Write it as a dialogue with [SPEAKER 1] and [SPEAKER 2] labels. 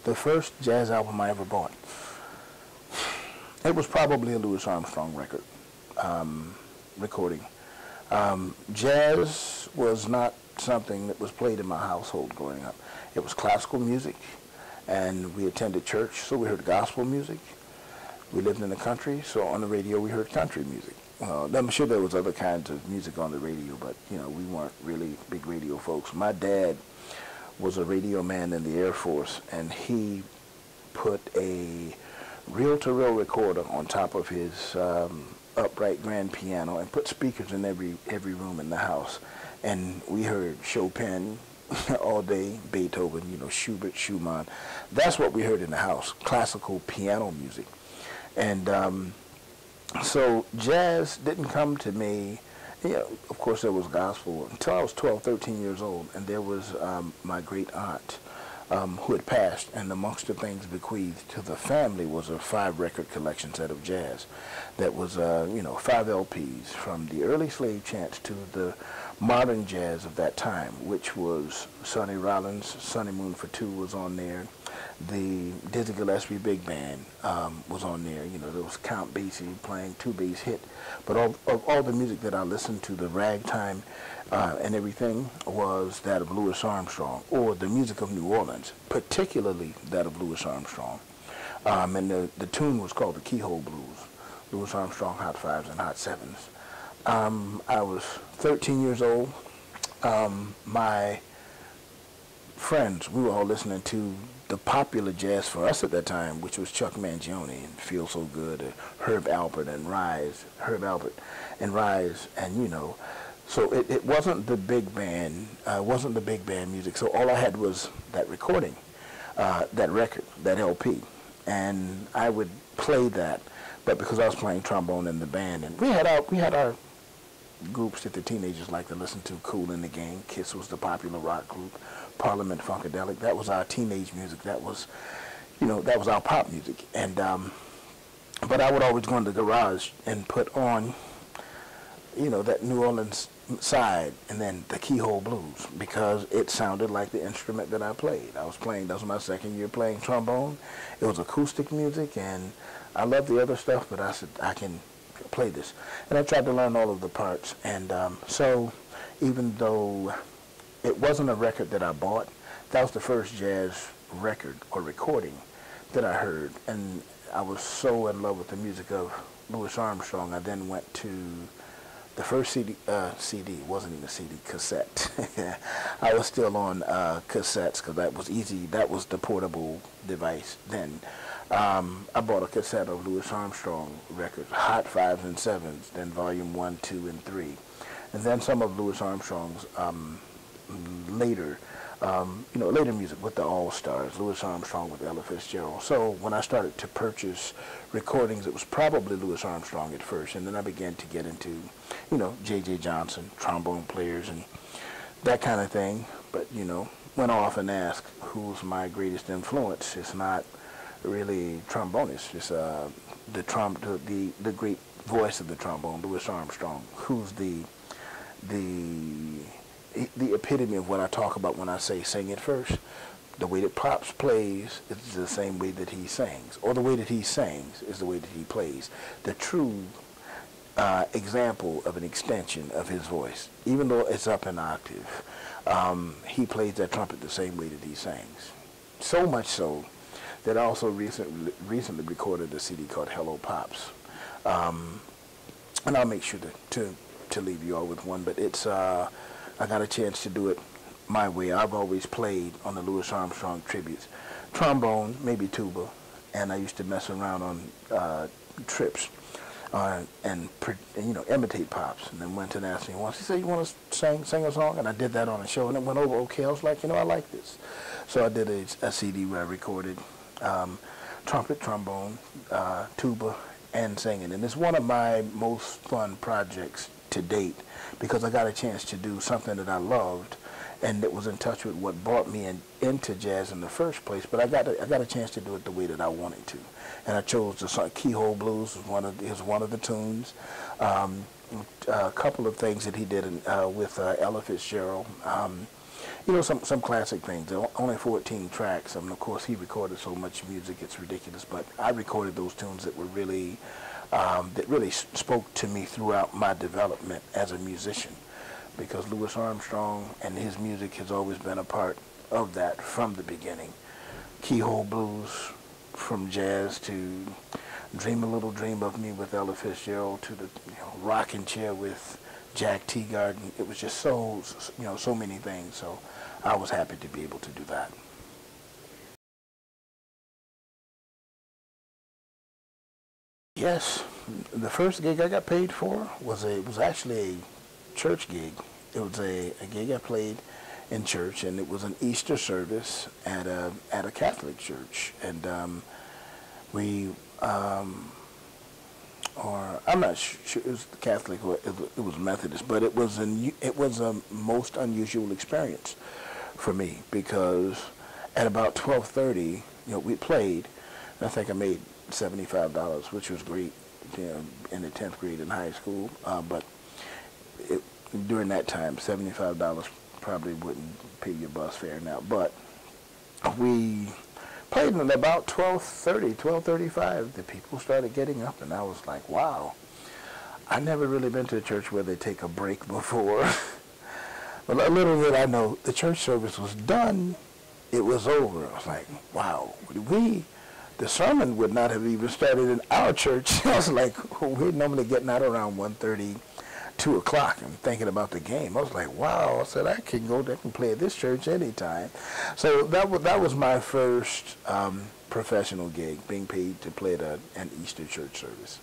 [SPEAKER 1] The first jazz album I ever bought, it was probably a Louis Armstrong record, recording. Jazz was not something that was played in my household growing up. It was classical music, and we attended church, so we heard gospel music. We lived in the country, so on the radio we heard country music. I'm sure there was other kinds of music on the radio, but you know, we weren't really big radio folks. My dad was a radio man in the Air Force, and he put a reel-to-reel recorder on top of his upright grand piano and put speakers in every room in the house. And we heard Chopin all day, Beethoven, you know, Schubert, Schumann. That's what we heard in the house, classical piano music. And so jazz didn't come to me. You know, of course, there was gospel until I was 12, 13 years old, and there was my great aunt who had passed, and amongst the things bequeathed to the family was a 5-record collection set of jazz that was, you know, 5 LPs from the early slave chants to the modern jazz of that time, which was Sonny Rollins, Sonny Moon for Two was on there. The Dizzy Gillespie Big Band was on there. You know, there was Count Basie playing 2-bass hit. But all the music that I listened to, the ragtime and everything, was that of Louis Armstrong, or the music of New Orleans, particularly that of Louis Armstrong. And the tune was called the Keyhole Blues, Louis Armstrong Hot Fives and Hot Sevens. I was 13 years old. My friends, we were all listening to the popular jazz for us at that time, which was Chuck Mangione and Feel So Good, Herb Alpert and Rise, and you know, so it wasn't the big band, music. So all I had was that recording, that record, that LP, and I would play that. But because I was playing trombone in the band, and we had our groups that the teenagers liked to listen to, Kool and the Gang, Kiss was the popular rock group, Parliament Funkadelic, that was our teenage music, that was, you know, that was our pop music. And but I would always go in the garage and put on, you know, that New Orleans side, and then the Keyhole Blues, because it sounded like the instrument that I played. I was playing, that was my second year playing trombone. It was acoustic music, and I loved the other stuff, but I said, I can play this. And I tried to learn all of the parts. And so even though it wasn't a record that I bought, that was the first jazz record or recording that I heard. And I was so in love with the music of Louis Armstrong, I then went to the first CD, wasn't even a CD, cassette. I was still on cassettes, because that was easy. That was the portable device then. I bought a cassette of Louis Armstrong records, Hot Fives and Sevens, then Volume 1, 2, and 3. And then some of Louis Armstrong's later, you know, later music with the All-Stars, Louis Armstrong with Ella Fitzgerald. So when I started to purchase recordings, it was probably Louis Armstrong at first, and then I began to get into, you know, J.J. Johnson, trombone players, and that kind of thing. But, you know, when I often ask who's my greatest influence, it's not really trombonist. It's the great voice of the trombone, Louis Armstrong, who's the epitome of what I talk about when I say sing it first. The way that Pops plays is the same way that he sings, or the way that he sings is the way that he plays. The true example of an extension of his voice, even though it's up an octave, he plays that trumpet the same way that he sings. So much so that I also recently recorded a CD called Hello Pops. And I'll make sure to leave you all with one, but it's, I got a chance to do it my way. I've always played on the Louis Armstrong tributes, trombone, maybe tuba, and I used to mess around on trips and you know, imitate Pops. And then went and asked me once, he said, you want to sing a song? And I did that on a show, and it went over okay. I was like, you know, I like this. So I did a CD where I recorded trumpet, trombone, tuba, and singing. And it's one of my most fun projects to date, because I got a chance to do something that I loved and that was in touch with what brought me into jazz in the first place. But I got a chance to do it the way that I wanted to. And I chose the song Keyhole Blues was one of the tunes. A couple of things that he did with Ella Fitzgerald. you know, some classic things. There are only 14 tracks. Of course, he recorded so much music, it's ridiculous. But I recorded those tunes that were really, that really spoke to me throughout my development as a musician, because Louis Armstrong and his music has always been a part of that from the beginning. Keyhole blues, from jazz to Dream a Little Dream of Me with Ella Fitzgerald, to the rocking chair with Jack Teagarden. It was just so, so many things. So I was happy to be able to do that. Yes, the first gig I got paid for was actually a church gig. It was a gig I played in church, and it was an Easter service at a Catholic church, and or I'm not sure it was Catholic or it was Methodist, but it was a most unusual experience for me, because at about 12:30, we played, and I think I made $75, which was great, in the 10th grade in high school. But during that time, $75 probably wouldn't pay your bus fare now. But we played at about 12:30, 12:35. The people started getting up, and I was like, wow. I never really been to a church where they take a break before. But a little bit I know, the church service was done. It was over. I was like, wow. The sermon would not have even started in our church. I was like, we're normally getting out around 1:30, 2 o'clock, and thinking about the game. I was like, wow. I said, I can go there and play at this church anytime. So that was my first professional gig, being paid to play at an Easter church service.